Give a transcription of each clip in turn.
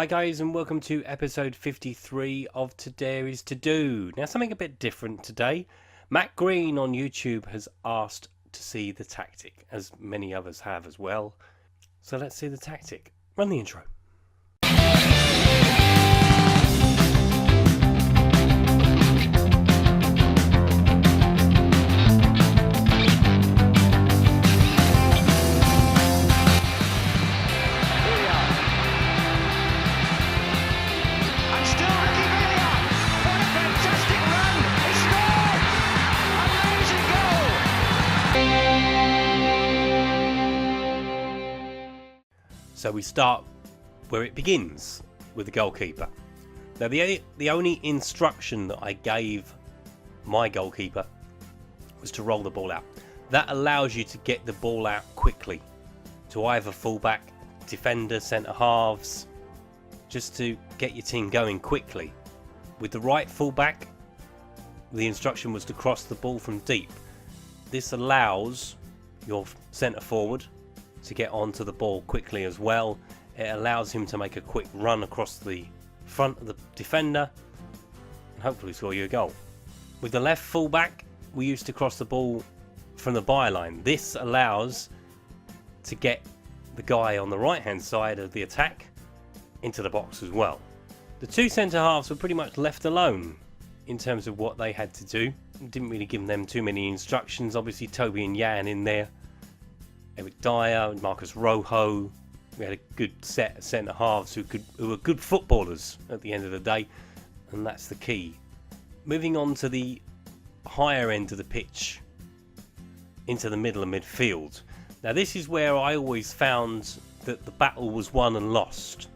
Hi guys, and welcome to episode 53 of Today is To Do. Now, something a bit different today. Matt Green on YouTube has asked to see the tactic, as many others have as well. So let's see the tactic. Run the intro. So we start where it begins, with the goalkeeper. Now the only instruction that I gave my goalkeeper was to roll the ball out. That allows you to get the ball out quickly to either fullback, defender, centre halves, just to get your team going quickly. With the right fullback, the instruction was to cross the ball from deep. This allows your centre forward to get onto the ball quickly as well. It allows him to make a quick run across the front of the defender and hopefully score you a goal. With the left fullback, we used to cross the ball from the byline. This allows to get the guy on the right hand side of the attack into the box as well. The two centre halves were pretty much left alone in terms of what they had to do. Didn't really give them too many instructions. Obviously Toby and Jan in there, Eric Dyer, Marcus Rojo. We had a good set of centre halves who were good footballers at the end of the day, and that's the key. Moving on to the higher end of the pitch, into the middle of midfield. Now this is where I always found that the battle was won and lost.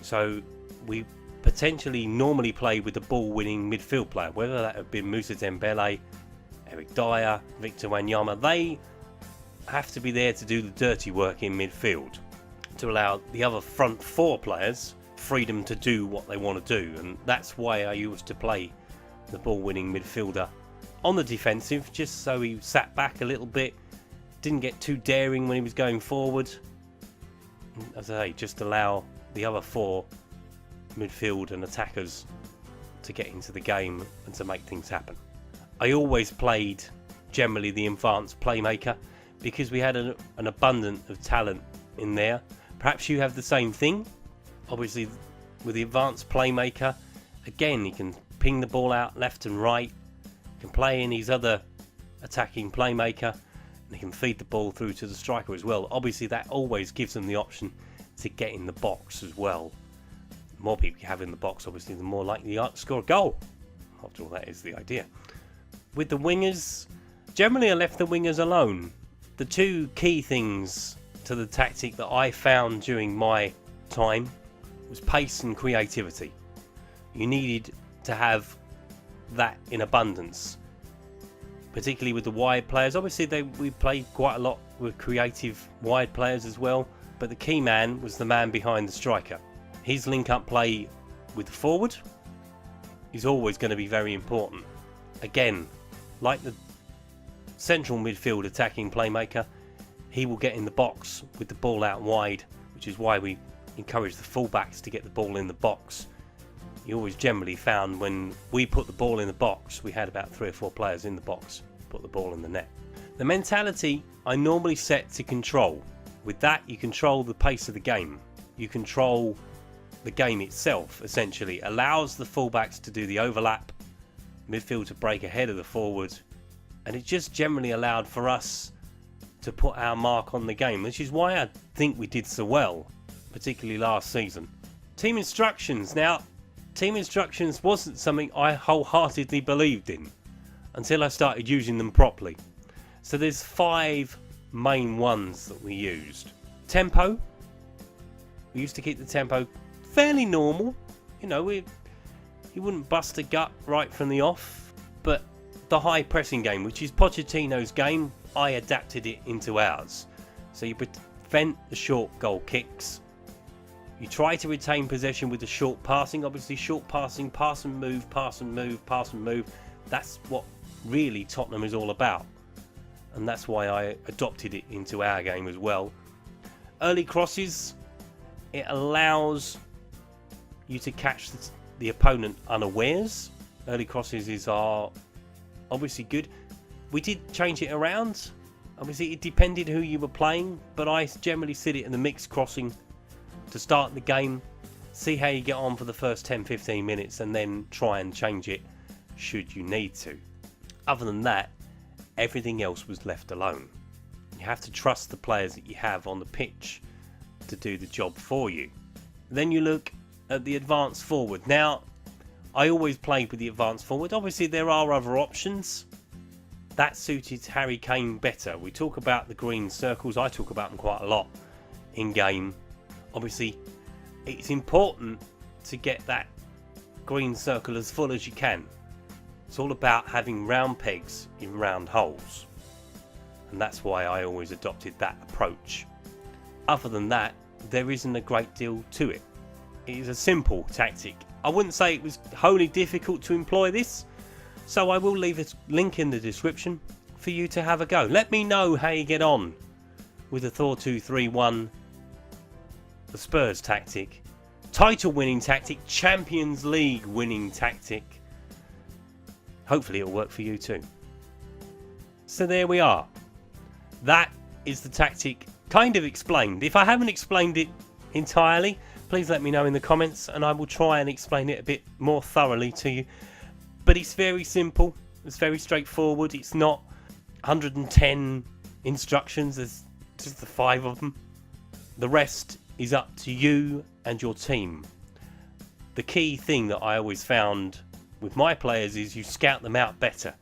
So we potentially normally play with the ball-winning midfield player, whether that have been Moussa Dembele, Eric Dyer, Victor Wanyama. They have to be there to do the dirty work in midfield to allow the other front four players freedom to do what they want to do, and that's why I used to play the ball-winning midfielder on the defensive, just so he sat back a little bit, didn't get too daring when he was going forward. As I say, just allow the other four midfield and attackers to get into the game and to make things happen. I always played generally the advanced playmaker, because we had an abundance of talent in there. Perhaps you have the same thing. Obviously with the advanced playmaker, again, he can ping the ball out left and right, he can play in his other attacking playmaker, and he can feed the ball through to the striker as well. Obviously that always gives them the option to get in the box as well. The more people you have in the box, obviously the more likely you are to score a goal. After all, that is the idea. With the wingers, generally I left the wingers alone. The two key things to the tactic that I found during my time was pace and creativity. You needed to have that in abundance, particularly with the wide players. Obviously we played quite a lot with creative wide players as well, but the key man was the man behind the striker. His link-up play with the forward is always going to be very important. Again, like the central midfield attacking playmaker, he will get in the box with the ball out wide, which is why we encourage the fullbacks to get the ball in the box. You always generally found when we put the ball in the box, we had about 3 or 4 players in the box put the ball in the net. The mentality I normally set to control. With that, you control the pace of the game. You control the game itself, essentially. Allows the fullbacks to do the overlap, midfield to break ahead of the forward, and it just generally allowed for us to put our mark on the game, which is why I think we did so well, particularly last season. Team instructions. Now, team instructions wasn't something I wholeheartedly believed in until I started using them properly. So there's 5 main ones that we used. Tempo. We used to keep the tempo fairly normal. You know, you wouldn't bust a gut right from the off, but the high pressing game, which is Pochettino's game, I adapted it into ours. So you prevent the short goal kicks. You try to retain possession with the short passing. Obviously short passing, pass and move, pass and move, pass and move. That's what really Tottenham is all about. And that's why I adopted it into our game as well. Early crosses, it allows you to catch the opponent unawares. Early crosses are obviously good. We did change it around. Obviously it depended who you were playing, but I generally sit it in the mixed crossing to start the game, see how you get on for the first 10-15 minutes, and then try and change it should you need to. Other than that, everything else was left alone. You have to trust the players that you have on the pitch to do the job for you. Then you look at the advanced forward. Now, I always played with the advanced forward. Obviously there are other options. That suited Harry Kane better. We talk about the green circles. I talk about them quite a lot in game. Obviously, it's important to get that green circle as full as you can. It's all about having round pegs in round holes. And that's why I always adopted that approach. Other than that, there isn't a great deal to it. It is a simple tactic. I wouldn't say it was wholly difficult to employ this. So I will leave a link in the description for you to have a go. Let me know how you get on with the 4-2-3-1, the Spurs tactic, title winning tactic, Champions League winning tactic. Hopefully it'll work for you too. So there we are. That is the tactic kind of explained. If I haven't explained it entirely, please let me know in the comments and I will try and explain it a bit more thoroughly to you. But it's very simple, it's very straightforward. It's not 110 instructions, there's just the 5 of them. The rest is up to you and your team. The key thing that I always found with my players is you scout them out better.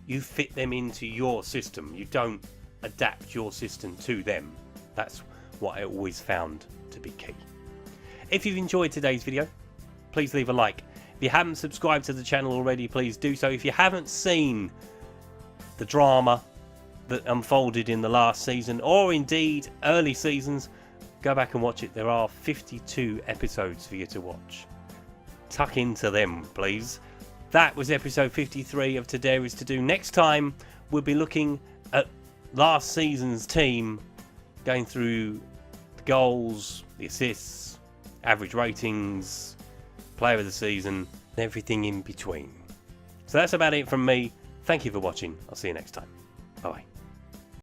You fit them into your system. You don't adapt your system to them. That's what I always found to be key. If you've enjoyed today's video, please leave a like. If you haven't subscribed to the channel already, please do so. If you haven't seen the drama that unfolded in the last season, or indeed early seasons, go back and watch it. There are 52 episodes for you to watch. Tuck into them, please. That was episode 53 of Today Is To Do. Next time, we'll be looking at last season's team, going through the goals, the assists, average ratings, player of the season, and everything in between. So that's about it from me. Thank you for watching. I'll see you next time. Bye bye.